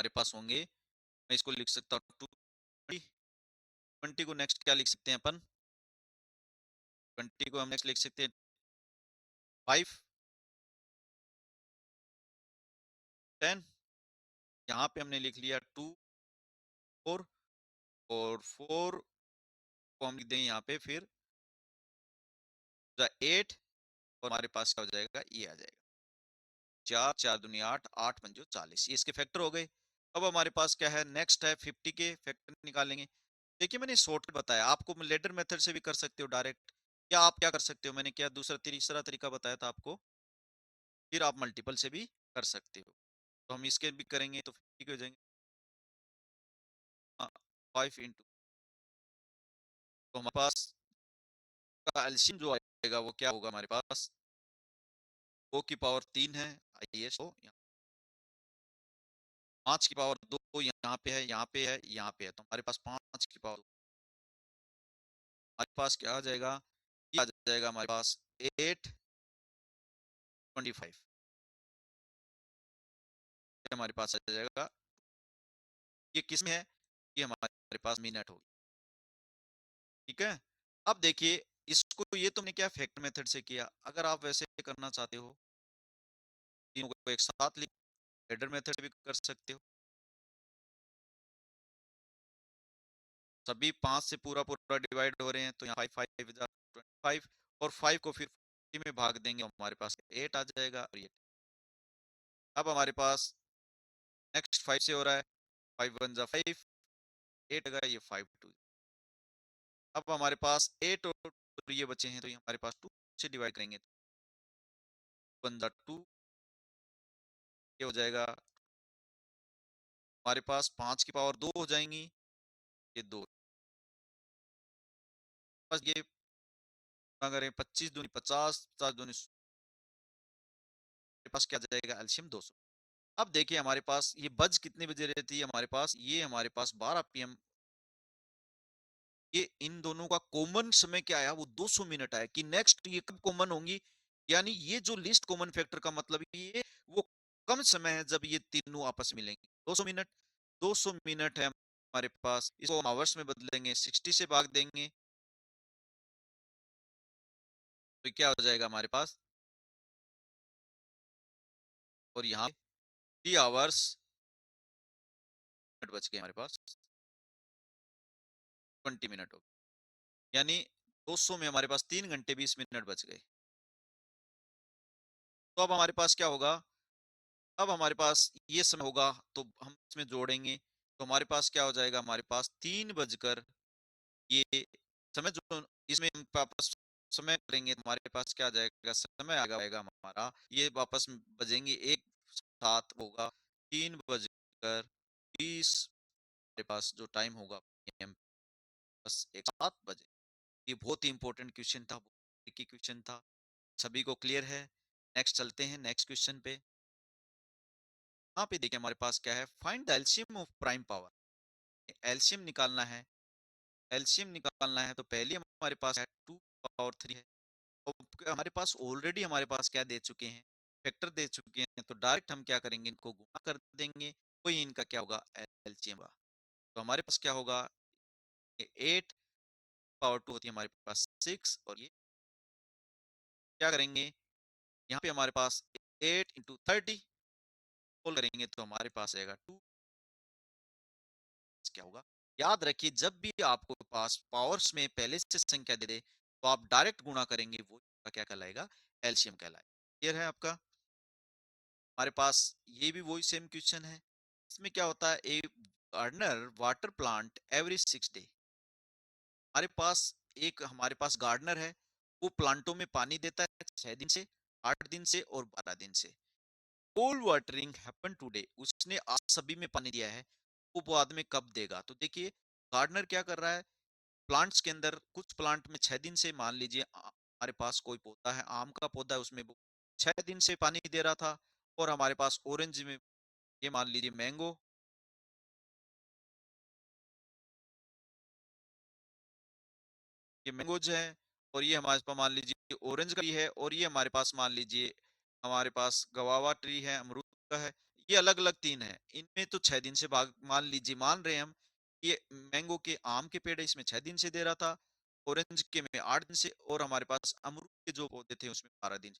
पास होंगे, मैं इसको लिख सकता हूँ 20 को नेक्स्ट क्या लिख सकते हैं अपन, 20 को हम नेक्स्ट लिख सकते हैं 5 10, यहाँ पे हमने लिख लिया 2 4 और 4 को हम लिख देंगे यहाँ पे फिर 8 और हमारे पास क्या हो जाएगा, ये आ जाएगा 4 4 दूनी 8 8 पंजो 40। ये इसके फैक्टर हो गए। अब हमारे पास क्या है, नेक्स्ट है 50 के फैक्टर निकालेंगे। देखिए मैंने शॉर्टकट बताया आपको, लेडर मेथड से भी कर सकते हो डायरेक्ट, या आप क्या कर सकते हो, मैंने क्या दूसरा तीसरा तरीका बताया था आपको, फिर आप मल्टीपल से भी कर सकते हो। तो हम इसके भी करेंगे तो 50 के हो जाएंगे 5 × तो हमारे पास का एलसीएम जो आएगा वो क्या होगा, हमारे पास ओ की पावर 3 है, आइए तो 5 की पावर 2 यहाँ पे है, यहाँ पे है, यहाँ पे है, तो हमारे पास 5 की पावर हमारे पास क्या आ जाएगा, ये आ जाएगा हमारे पास 8 25, हमारे पास आ जाएगा। ये किसमें है, ये हमारे पास मिनट होगी, ठीक है। अब देखिए इसको, ये तुमने क्या फैक्टर मेथड से किया, अगर आप वैसे करना चाहते हो तीनों को एक साथ लिख, एडर मेथड भी कर सकते हो। सभी 5 से पूरा पूरा डिवाइड हो रहे हैं तो यहाँ 5 और 5 को फिर 50 में भाग देंगे, हमारे पास 8 आ जाएगा। और ये अब हमारे पास नेक्स्ट 5 से हो रहा है, 5 1 जा 5, 8 का ये 5 2। अब हमारे पास 8 और ये बचे हैं तो ये हमारे पास 2 से डिवाइड करेंगे तो 1 जा 2, ये हो जाएगा हमारे पास 5 की पावर 2 हो जाएंगी, ये 2, बस ये अगर 25 दूनी 50, 50 दूनी हमारे पास क्या जाएगा, एलसीएम 200। अब देखिए हमारे पास ये बज कितने बजे रहती है, हमारे पास ये हमारे पास 12 पीएम। ये इन दोनों का कॉमन समय क्या आया, वो 200 मिनट आया कि नेक्स्ट ये कब कॉमन होंगी। यानी ये जो लिस्ट कॉमन फैक्टर का मतलब ये वो कम समय है जब ये तीनों आपस में मिलेंगे। 200 मिनट, 200 मिनट है हमारे पास, इसको हम आवर्स में बदलेंगे, 60 से भाग देंगे तो क्या हो जाएगा हमारे पास, और यहाँ 3 आवर्स मिनट बच गए हमारे पास, 20 मिनट हो गए। यानी 200 में हमारे पास 3 घंटे 20 मिनट बच गए। तो अब हमारे पास क्या होगा, अब हमारे पास ये समय होगा तो हम इसमें जोड़ेंगे तो हमारे पास क्या हो जाएगा, हमारे पास 3 बजकर ये समय जो इसमें हम वापस समय करेंगे तो हमारे पास क्या आ जाएगा, समय आएगा हमारा, ये वापस में बजेंगे एक साथ होगा 3 बजकर 20, हमारे पास जो टाइम होगा PM बस एक 7 बजे। ये बहुत ही इंपॉर्टेंट क्वेश्चन था, बहुत ही क्वेश्चन था। सभी को क्लियर है? नेक्स्ट चलते हैं नेक्स्ट क्वेश्चन पे। यहाँ पे देखिए हमारे पास क्या है, find the LCM of prime power. LCM निकालना है। एलसीएम निकालना है तो पहले हमारे पास है 2 पावर 3 है। अब हमारे पास ऑलरेडी हमारे पास क्या दे चुके हैं, फैक्टर दे चुके हैं, तो डायरेक्ट हम क्या करेंगे, इनको गुणा कर देंगे, कोई इनका क्या होगा, एलसीएम होगा। तो हमारे पास क्या होगा, 8 पावर 2 होती है हमारे पास 6, और ये क्या करेंगे, यहाँ पे हमारे पास 8 इंटू 30 होल करेंगे तो हमारे पास आएगा 2। क्या होगा, याद रखिए जब भी आपको पास पावर्स में पहले से संख्या दे दे तो आप डायरेक्ट गुणा करेंगे, वो क्या कहलाएगा, एलसीएम कहलाएगा। क्लियर है आपका? हमारे पास ये भी वही सेम क्वेश्चन है। इसमें क्या होता है, a gardener water plant every 6 day. हमारे पास गार्डनर है, वो प्लांटों में पानी देता है 6 दिन से, 8 दिन से और 12 दिन से। ऑल वाटरिंग हैपन टुडे, उसने आज सभी में पानी दिया है, वो बाद में कब देगा। तो देखिए गार्डनर क्या कर रहा है, प्लांट्स के अंदर कुछ प्लांट में 6 दिन से, मान लीजिए हमारे पास कोई पौधा है, आम का पौधा है, उसमें वो 6 दिन से पानी दे रहा था। और हमारे पास ऑरेंज में, ये मान लीजिए मैंगो, ये मैंगोज है, और ये हमारे पास मान लीजिए ऑरेंज का ट्री है, और ये हमारे पास मान लीजिए हमारे पास गवावा ट्री है, अमरूद का है। ये अलग अलग 3 है, इनमें तो 6 दिन से भाग, मान लीजिए मान रहे हैं हम, ये मैंगो के आम के पेड़ है, इसमें 6 दिन से दे रहा था, ऑरेंज के में 8 दिन से, और हमारे पास अमरूद के जो पौधे थे उसमें 12 दिन।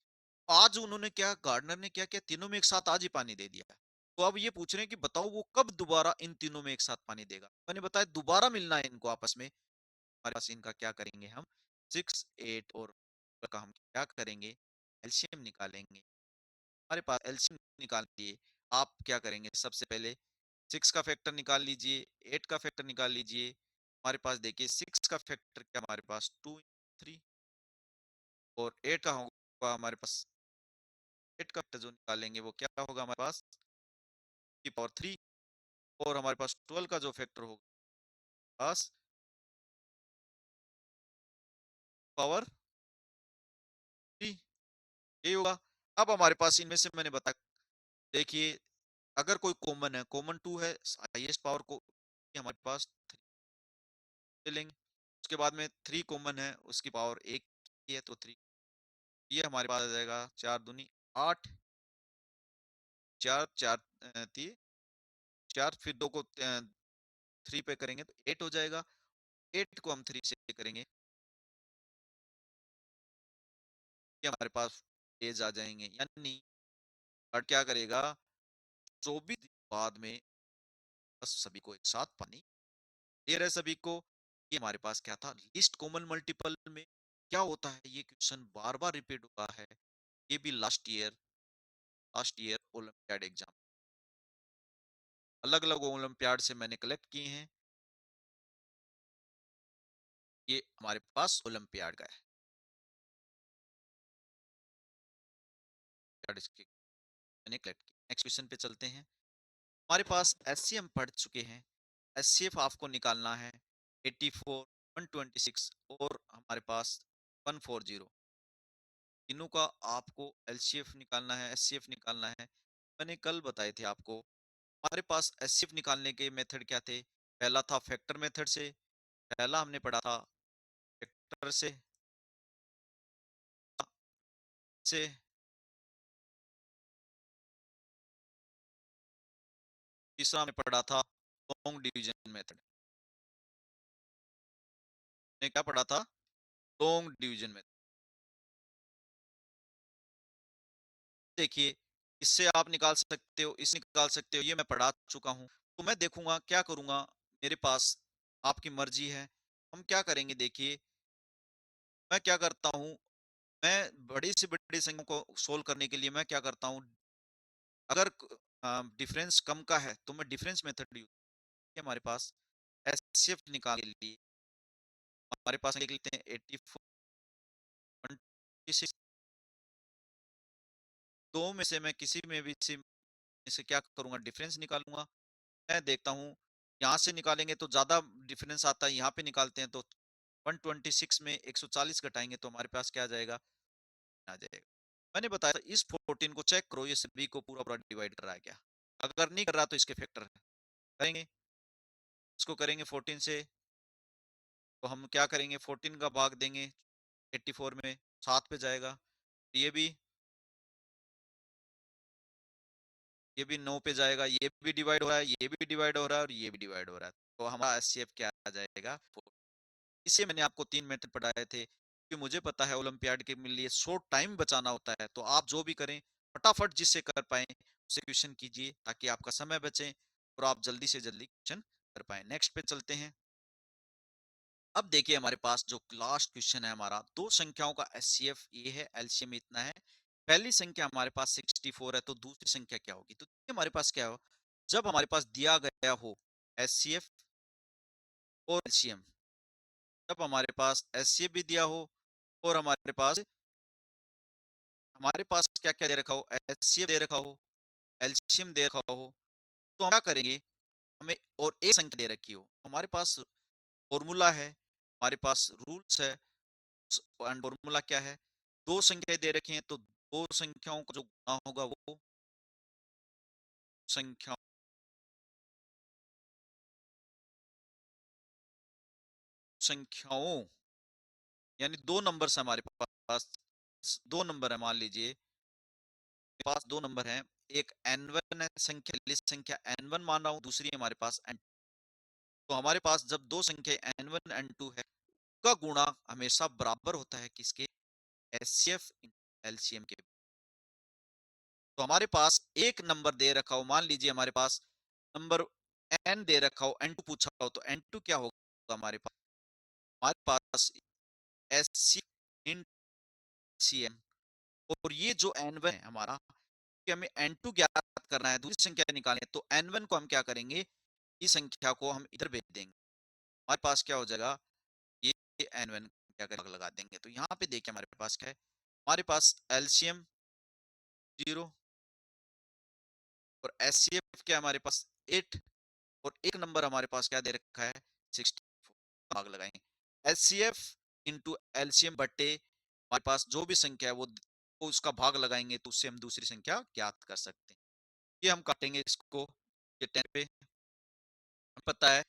आज उन्होंने क्या, गार्डनर ने क्या किया, तीनों में एक साथ आज ही पानी दे दिया। तो अब ये पूछ रहे हैं कि बताओ वो कब दोबारा इन तीनों में एक साथ पानी देगा। मैंने बताया दोबारा मिलना है इनको आपस में, हमारे पास इनका क्या करेंगे हम, 6, 8 और का हम क्या करेंगे, एलसीएम निकालेंगे। हमारे पास एलसीएम निकाल दिए, आप क्या करेंगे, सबसे पहले 6 का फैक्टर निकाल लीजिए, 8 का फैक्टर निकाल लीजिए। हमारे पास देखिए 6 का फैक्टर क्या, हमारे पास 2 3, और 8 का होगा हमारे पास, 8 का फैक्टर जो निकालेंगे वो क्या होगा हमारे पास, की पावर 3, और हमारे पास 12 का जो फैक्टर होगा पास पावर 3, यही होगा। अब हमारे पास इनमें से मैंने बताया, देखिए अगर कोई कॉमन है, कॉमन 2 है, हाईएस्ट पावर को ये हमारे पास 3 ले लेंगे। उसके बाद में 3 कॉमन है, उसकी पावर 1 ही है तो 3, ये हमारे पास आ जाएगा 4 दूनी 8, 4 4 3 4, फिर 2 को 3 पे करेंगे तो 8 हो जाएगा। 8 को हम 3 से करेंगे, ये हमारे पास एज आ जाएंगे, यानी और क्या करेगा, 24 दिन बाद में बस सभी को एक साथ पानी दे रहे सभी को। ये हमारे पास क्या था, लीस्ट कॉमन मल्टीपल में क्या होता है, ये क्वेश्चन बार बार रिपीट हुआ है। ये भी लास्ट ईयर ओलंपियाड एग्जाम, अलग अलग ओलंपियाड से मैंने कलेक्ट किए हैं, ये हमारे पास ओलंपियाड का है। इसके मैंने कलेक्ट किया। नेक्स्ट क्वेश्चन पे चलते हैं। हमारे पास एचसीएफ पढ़ चुके हैं, एचसीएफ आपको निकालना है 84, 126 और हमारे पास 140, तीनों का आपको एलसीएफ निकालना है, एचसीएफ निकालना है। मैंने कल बताए थे आपको, हमारे पास एचसीएफ निकालने के मेथड क्या थे, पहला था फैक्टर मेथड से, पहला हमने पढ़ा था फैक्टर से तीसरा हमने पढ़ा था लॉन्ग डिवीजन मेथड। ने क्या पढ़ा था, लॉन्ग डिवीजन मेथड। देखिए इससे आप निकाल सकते हो, इस निकाल सकते हो, ये मैं पढ़ा चुका हूँ। तो मैं देखूंगा क्या करूंगा, मेरे पास आपकी मर्जी है, हम क्या करेंगे। देखिए मैं क्या करता हूँ, मैं बड़ी से बड़ी संख्या को सोल्व करने के लिए मैं क्या करता हूँ, अगर डिफरेंस कम का है तो मैं डिफरेंस मेथड यूज, हमारे पास एचसीएफ निकालने के लिए हमारे पास लिख लेते हैं 84, 126, दो में से मैं किसी में भी से क्या करूंगा, डिफरेंस निकालूंगा। मैं देखता हूँ यहाँ से निकालेंगे तो ज्यादा डिफरेंस आता है, यहाँ पे निकालते हैं तो 126 में 140 घटाएंगे तो हमारे पास क्या आ जाएगा, आ जाएगा। मैंने बताया था इस 14 को चेक करो, ये सभी को पूरा पूरा डिवाइड कर रहा है क्या। अगर नहीं कर रहा तो इसके फैक्टर करेंगे, इसको करेंगे 14 से, तो हम क्या करेंगे 14 का भाग देंगे 84 में, 7 पे जाएगा। ये भी, ये भी 9 पे जाएगा, ये भी डिवाइड हो रहा है, ये भी डिवाइड हो रहा है और ये भी डिवाइड हो रहा है, तो हमारा एचसीएफ क्या आ जाएगा 4। इसे मैंने आपको 3 मेथड पढ़ाए थे कि मुझे पता है ओलंपियाड के लिए शॉर्ट टाइम बचाना होता है, तो आप जो भी करें फटाफट जिससे कर पाए उसे क्वेश्चन कीजिए ताकि आपका समय बचे और आप जल्दी से जल्दी क्वेश्चन कर पाए। नेक्स्ट पे चलते हैं। अब देखिए हमारे पास जो लास्ट क्वेश्चन है हमारा, दो संख्याओं का एचसीएफ ये है, एलसीएम इतना है। पहली संख्या हमारे पास 64 है, तो दूसरी संख्या क्या होगी, तो देखिए हमारे पास क्या हो, जब हमारे पास दिया गया हो एचसीएफ और एलसीएम, जब हमारे पास एचसीएफ भी दिया हो और हमारे पास क्या क्या दे रखा हो, एचसीएफ दे रखा हो, एलसीएम दे रखा हो, तो हम क्या करेंगे, हमें और एक संख्या दे रखी हो, हमारे पास फॉर्मूला है, हमारे पास रूल्स है, एंड फॉर्मूला क्या है, दो संख्याएं दे रखी हैं तो दो संख्याओं का जो गुणा होगा वो संख्या संख्याओं, यानी दो नंबर है हमारे पास, दो नंबर है, मान लीजिए मेरे पास दो नंबर हैं, एक n1 है संख्या, लिस्ट संख्या n1 मान रहा हूँ, दूसरी है हमारे पास n, तो हमारे पास जब दो संख्या n1 n2 है, का गुणा हमेशा बराबर होता है किसके, एचसीएफ एलसीएम के। तो हमारे पास एक नंबर दे रखा हो, मान लीजिए हमारे पास नंबर n दे रखा हो, n2 पूछा हो, तो n2 क्या होगा हमारे पास एस सी इन सी एम, और ये जो n1 है हमारा, कि हमें n2 ज्ञात करना है, दूसरी संख्या निकालनी है, तो n1 को हम क्या करेंगे, इस संख्या को हम इधर भेज देंगे, हमारे पास क्या हो जाएगा, ये n1 क्या कर लगा देंगे, तो यहाँ पे देखिए हमारे पास क्या है, हमारे पास एलसीएम 0 और एचसीएफ क्या है हमारे पास 8, और एक नंबर हमारे पास क्या दे रखा है 64, भाग लगाएंगे एचसीएफ इंटू एलसीएम बटे हमारे पास जो भी संख्या है वो उसका भाग लगाएंगे तो उससे हम दूसरी संख्या ज्ञात कर सकते हैं। ये हम काटेंगे इसको, ये 10 पे हमें पता है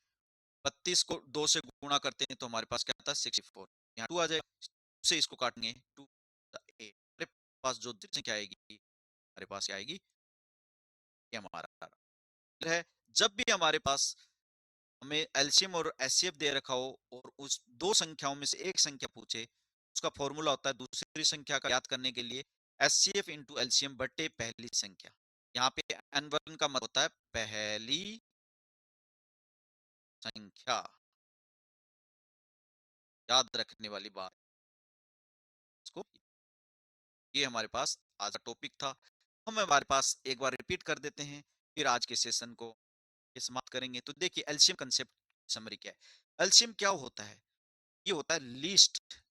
32 को 2 से गुणा करते हैं तो हमारे पास क्या आता है 64, यहाँ 2 आ जाएगा, से इसको काटेंगे 2 8, हमारे पास जो संख्या आएगी हमारे पास क्या आएगी, ये हमारा है। जब भी हमारे पास हमें एलसीएम और एचसीएफ दे रखा हो और उस दो संख्याओं में से एक संख्या पूछे, उसका फॉर्मूला होता है दूसरी संख्या का याद करने के लिए एचसीएफ इंटू एलसीएम बटे पहली संख्या। यहाँ पे n1 का मतलब होता है पहली संख्या, याद रखने वाली बात इसको। ये हमारे पास आज का टॉपिक था, हम हमारे पास एक बार रिपीट कर देते हैं, फिर आज के सेशन को ये समाप्त करेंगे। तो देखिए एलसीएम कंसेप्ट समरी क्या है, एलसीएम क्या होता है, ये होता है लीस्ट,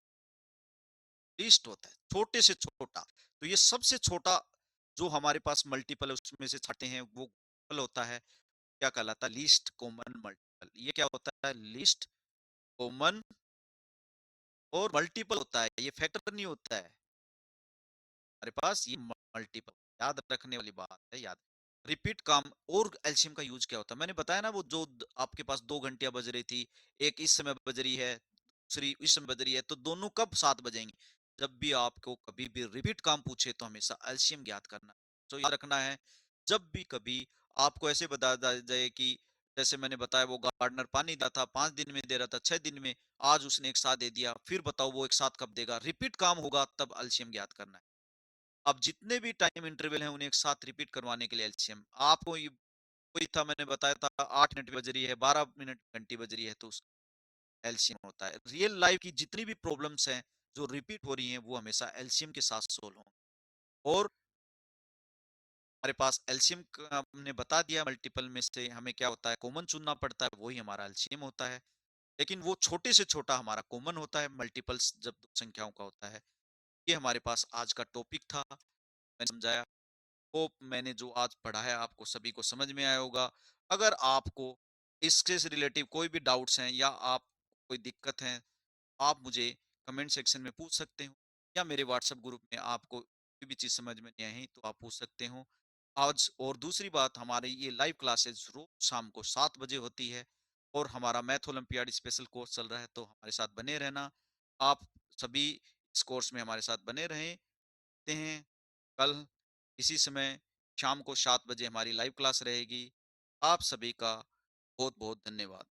लीस्ट होता है छोटे से छोटा, तो ये सबसे छोटा जो हमारे पास मल्टीपल है उसमें से छाटे हैं वो मल्टीपल होता है, क्या कहलाता है लीस्ट कॉमन मल्टीपल, ये क्या होता है लीस्ट कॉमन और मल्टीपल होता है, ये फैक्टर नहीं होता है हमारे पास, ये मल्टीपल, याद रखने वाली बात है, याद। रिपीट काम और एलसीएम का यूज क्या होता है, मैंने बताया ना वो जो आपके पास 2 घंटियां बज रही थी, एक इस समय बज रही है दूसरी इस समय बज रही है, तो दोनों कब साथ बजेंगी, जब भी आपको कभी भी रिपीट काम पूछे तो हमेशा एलसीएम ज्ञात करना है। तो याद रखना है, जब भी कभी आपको ऐसे बता जाए कि जैसे मैंने बताया वो गार्डनर पानी देता था 5 दिन में दे रहा था 6 दिन में, आज उसने एक साथ दे दिया, फिर बताओ वो एक साथ कब देगा, रिपीट काम होगा तब एलसीएम ज्ञात करना है। अब जितने भी टाइम इंटरवल हैं उन्हें एक साथ रिपीट करवाने के लिए एलसीएम आपको ये वही था, मैंने बताया था 8 मिनट बज रही है 12 मिनट घंटी बज रही है, तो एलसीएम होता है। रियल लाइफ की जितनी भी प्रॉब्लम्स हैं जो रिपीट हो रही हैं वो हमेशा एलसीएम के साथ सोल्व हों, और हमारे पास एलसीएम हमने बता दिया, मल्टीपल में से हमें क्या होता है कॉमन चुनना पड़ता है, वही हमारा एलसीएम होता है, लेकिन वो छोटे से छोटा हमारा कॉमन होता है, मल्टीपल्स जब दो संख्याओं का होता है। ये हमारे पास आज का टॉपिक था, मैंने समझाया, होप मैंने जो आज पढ़ाया आपको सभी को समझ में आया होगा। अगर आपको इसके से रिलेटिव कोई भी डाउट्स हैं या आप कोई दिक्कत है आप मुझे कमेंट सेक्शन में पूछ सकते हो या मेरे व्हाट्सएप ग्रुप में आपको कोई भी चीज़ समझ में नहीं आई तो आप पूछ सकते हो। आज और दूसरी बात, हमारी ये लाइव क्लासेस रोज़ शाम को 7 बजे होती है और हमारा मैथ ओलंपियाड स्पेशल कोर्स चल रहा है, तो हमारे साथ बने रहना। आप सभी इस कोर्स में हमारे साथ बने रहें। मिलते हैं कल इसी समय शाम को 7 बजे हमारी लाइव क्लास रहेगी। आप सभी का बहुत-बहुत धन्यवाद।